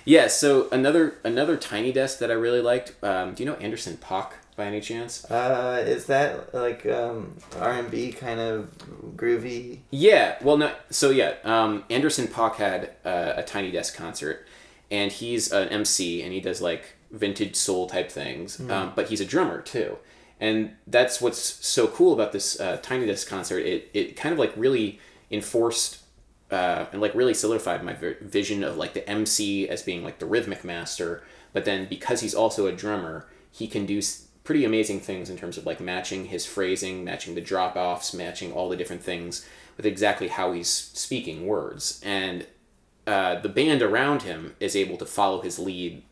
Yeah, so another Tiny Desk that I really liked. Do you know Anderson .Paak by any chance? Is that like R&B kind of groovy? Yeah, well, no. So yeah, Anderson .Paak had a Tiny Desk concert, and he's an MC, and he does like vintage soul type things. But he's a drummer too, and that's what's so cool about this Tiny Desk concert. It kind of like really enforced and like really solidified my vision of like the MC as being like the rhythmic master. But then because he's also a drummer, he can do pretty amazing things in terms of like matching his phrasing, matching the drop offs, matching all the different things with exactly how he's speaking words. And the band around him is able to follow his lead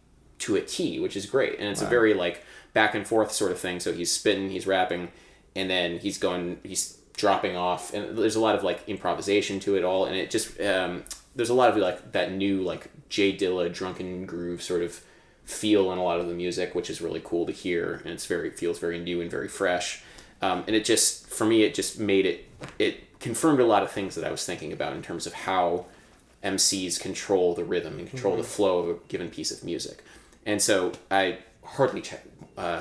to a T, which is great. And it's a very like back and forth sort of thing. So he's spitting, he's rapping, and then he's dropping off, and there's a lot of like improvisation to it all, and it just there's a lot of like that new like Jay Dilla drunken groove sort of feel in a lot of the music, which is really cool to hear, and feels very new and very fresh. And it just, for me, it just made it confirmed a lot of things that I was thinking about in terms of how MCs control the rhythm and control the flow of a given piece of music. And so I heartily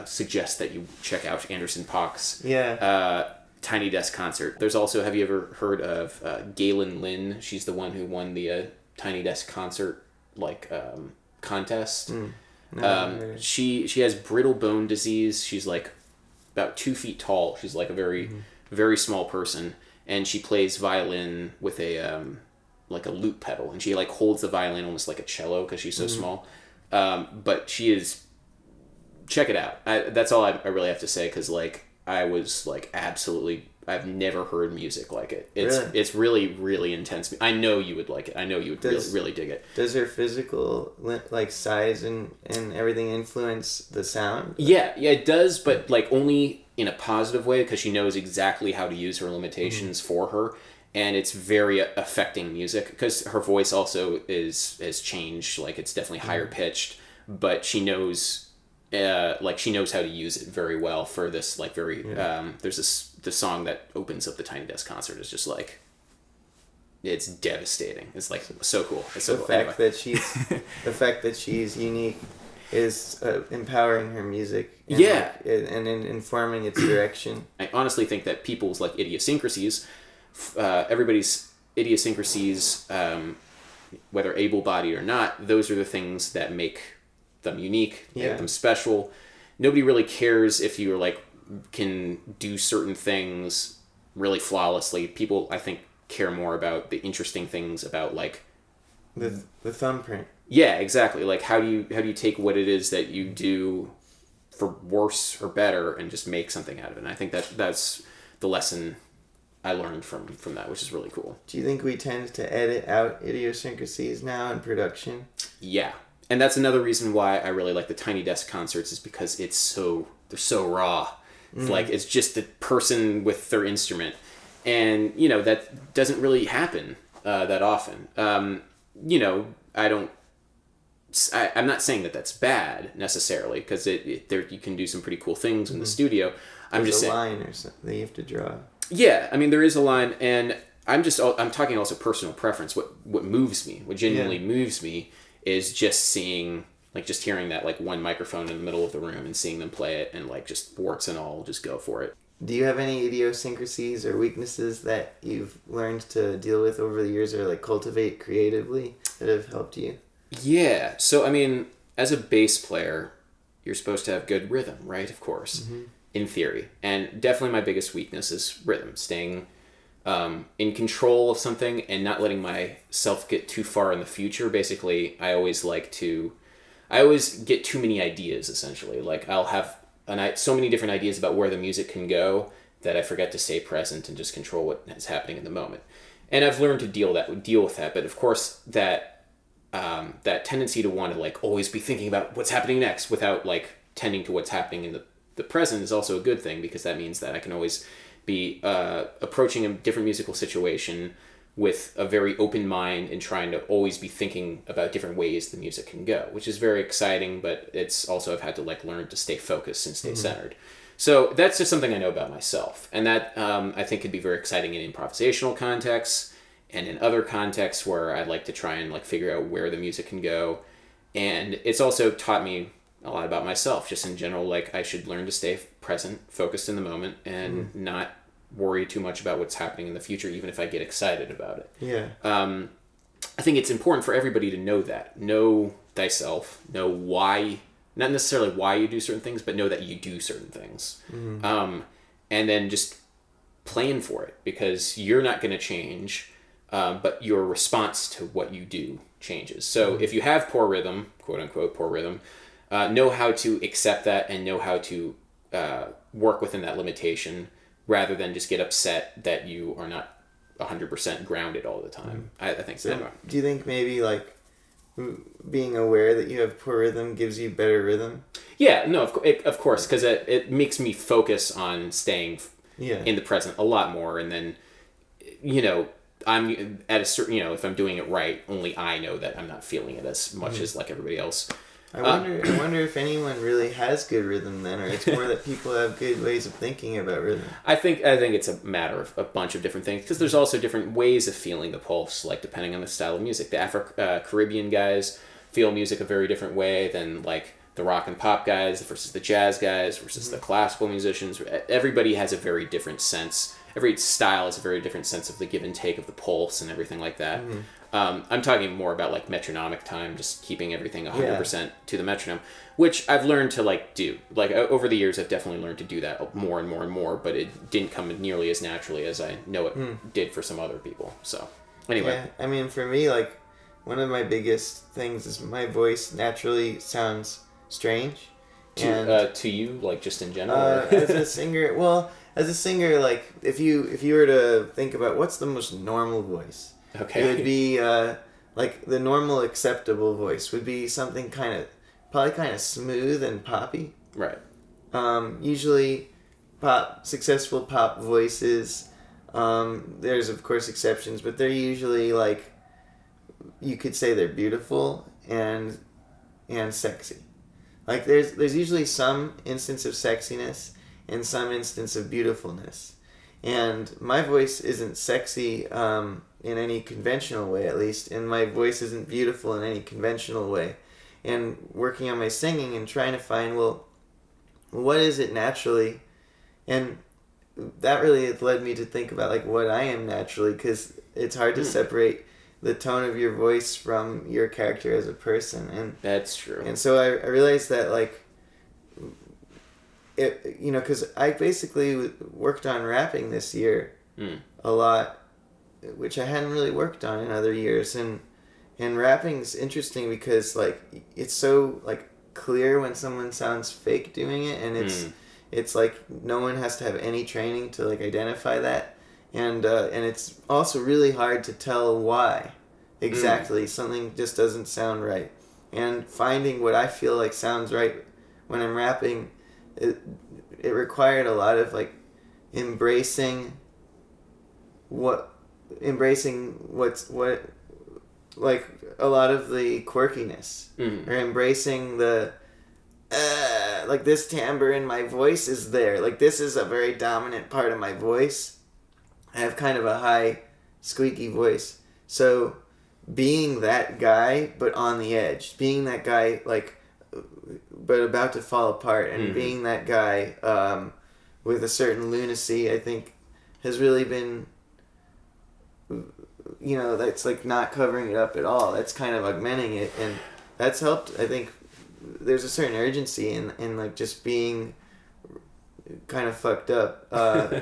suggest that you check out Anderson .Paak's Tiny Desk concert. There's also, have you ever heard of Galen Lynn? She's the one who won the Tiny Desk concert contest. No, she has brittle bone disease. She's like about 2 feet tall. She's like a very very small person, and she plays violin with a like a loop pedal, and she like holds the violin almost like a cello because she's so small. But she is, check it out. That's all I really have to say, because like I was like absolutely, I've never heard music like it. It's really, really intense. I know you would like it. I know you would really dig it. Does her physical like size and everything influence the sound? Yeah, it does, but like only in a positive way, because she knows exactly how to use her limitations for her, and it's very affecting music, because her voice also has changed. Like it's definitely higher pitched, but she knows. She knows how to use it very well for this like very there's the song that opens up the Tiny Desk concert is just like, it's devastating. It's like so cool. It's so the cool. Fact that she's the fact that she's unique is empowering her music and and informing its direction. I honestly think that people's like idiosyncrasies, everybody's idiosyncrasies, whether able-bodied or not, those are the things that make them unique, make them special. Nobody really cares if you like can do certain things really flawlessly. People, I think, care more about the interesting things about like the thumbprint. Yeah, exactly. Like how do you take what it is that you do for worse or better and just make something out of it? And I think that's the lesson I learned from that, which is really cool. Do you think we tend to edit out idiosyncrasies now in production? Yeah. And that's another reason why I really like the Tiny Desk concerts, is because they're so raw. It's like it's just the person with their instrument, and that doesn't really happen that often. I'm not saying that that's bad necessarily, because there you can do some pretty cool things in the studio. There's a line or something you have to draw. Yeah, I mean there is a line, and I'm talking also personal preference. What moves me, what genuinely moves me, is just hearing that like one microphone in the middle of the room and seeing them play it, and like just warts and all, just go for it. Do you have any idiosyncrasies or weaknesses that you've learned to deal with over the years, or like cultivate creatively, that have helped you? Yeah, so I mean, as a bass player, you're supposed to have good rhythm, right? Of course, in theory. And definitely my biggest weakness is rhythm, staying in control of something and not letting myself get too far in the future. Basically, I always get too many ideas, essentially. Like I'll have so many different ideas about where the music can go that I forget to stay present and just control what is happening in the moment. And I've learned to deal with that. But of course, that tendency to want to like always be thinking about what's happening next without like tending to what's happening in the present is also a good thing, because that means that I can always be approaching a different musical situation with a very open mind and trying to always be thinking about different ways the music can go, which is very exciting, but it's also, I've had to like learn to stay focused and stay centered. So that's just something I know about myself, and that I think could be very exciting in improvisational contexts and in other contexts where I'd like to try and like figure out where the music can go. And it's also taught me a lot about myself, just in general. Like, I should learn to stay present, focused in the moment, and not worry too much about what's happening in the future, even if I get excited about it. Yeah. I think it's important for everybody to know that. Know thyself. Know why, not necessarily why you do certain things, but know that you do certain things. And then just plan for it, because you're not going to change, but your response to what you do changes. So if you have poor rhythm, quote unquote, poor rhythm, know how to accept that and know how to work within that limitation, rather than just get upset that you are not 100% grounded all the time. I think so. Do you think maybe like being aware that you have poor rhythm gives you better rhythm? Yeah, no, of course, because it makes me focus on staying in the present a lot more. And then, I'm at a certain, if I'm doing it right, only I know that I'm not feeling it as much as like everybody else. I wonder if anyone really has good rhythm then, or it's more that people have good ways of thinking about rhythm. I think it's a matter of a bunch of different things, because there's also different ways of feeling the pulse, like depending on the style of music. The Caribbean guys feel music a very different way than like the rock and pop guys versus the jazz guys versus the classical musicians. Everybody has a very different sense. Every style has a very different sense of the give and take of the pulse and everything like that. I'm talking more about like metronomic time, just keeping everything 100% to the metronome, which I've learned to like do. Like over the years, I've definitely learned to do that more and more and more, but it didn't come nearly as naturally as I know it did for some other people. So anyway. Yeah, I mean, for me, like one of my biggest things is my voice naturally sounds strange. To you, like just in general? As a singer, like if you were to think about what's the most normal voice, it would be like the normal acceptable voice would be something probably kind of smooth and poppy. Right. Usually, successful pop voices. There's of course exceptions, but they're usually like, you could say they're beautiful and sexy. Like there's usually some instance of sexiness and some instance of beautifulness. And my voice isn't sexy in any conventional way, at least, and my voice isn't beautiful in any conventional way. And working on my singing and trying to find, well, what is it naturally? And that really led me to think about like what I am naturally, because it's hard to separate the tone of your voice from your character as a person. And that's true. And so I realized that like, because I basically worked on rapping this year a lot, which I hadn't really worked on in other years. And rapping's interesting because like it's so like clear when someone sounds fake doing it, and it's like no one has to have any training to like identify that, and it's also really hard to tell why exactly something just doesn't sound right. And finding what I feel like sounds right when I'm rapping, it required a lot of like embracing what's like a lot of the quirkiness, or embracing the like this timbre in my voice is there. Like this is a very dominant part of my voice. I have kind of a high squeaky voice. So being that guy but on the edge, being that guy like but about to fall apart, and being that guy with a certain lunacy, I think has really been, that's like not covering it up at all. That's kind of augmenting it, and that's helped. I think there's a certain urgency in like just being kind of fucked up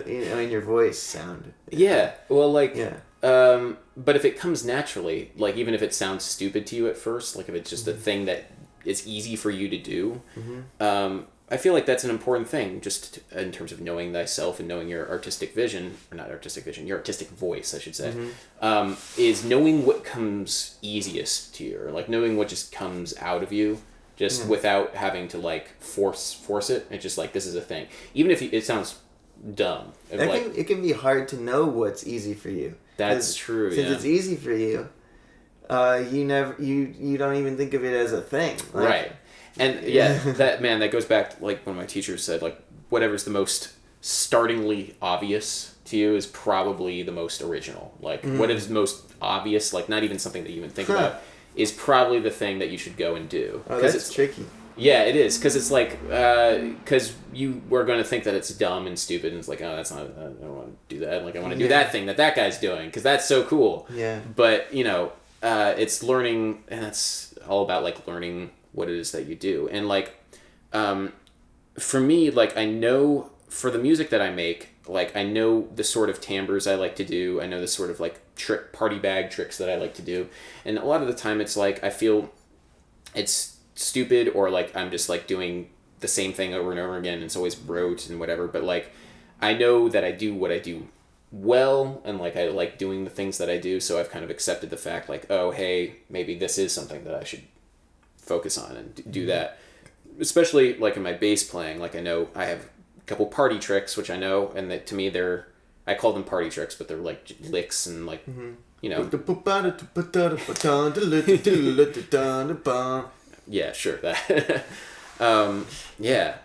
in your voice sound. Yeah, well, like, but if it comes naturally, like even if it sounds stupid to you at first, like if it's just a thing that it's easy for you to do, I feel like that's an important thing, just in terms of knowing thyself and knowing your artistic vision, or not artistic vision, your artistic voice, I should say, is knowing what comes easiest to you, or like knowing what just comes out of you, just without having to like force it. It's just like, this is a thing, even if it sounds dumb. It can be hard to know what's easy for you. That's true. Since it's easy for you, you don't even think of it as a thing, like, right? And that goes back to like one of my teachers said, like whatever's the most startlingly obvious to you is probably the most original. Like what is most obvious, like not even something that you even think about, is probably the thing that you should go and do. Oh, that's tricky. Yeah, it is, because it's like, because you were going to think that it's dumb and stupid, and it's like, oh, that's not, I don't want to do that. Like, I want to do that thing that guy's doing, because that's so cool. Yeah. But, you know, it's learning, and that's all about, like, learning what it is that you do. And, like, for me, like, I know, for the music that I make, like, I know the sort of timbres I like to do. I know the sort of, like, party bag tricks that I like to do. And a lot of the time, it's like, I feel it's stupid, or like I'm just like doing the same thing over and over again, and it's always rote and whatever, but like I know that I do what I do well, and like I like doing the things that I do, so I've kind of accepted the fact, like, oh, hey, maybe this is something that I should focus on and do that. Especially like in my bass playing, like I know I have a couple party tricks, which I know, and that to me I call them party tricks, but they're like licks and like, you know. Yeah, sure, that. Yeah,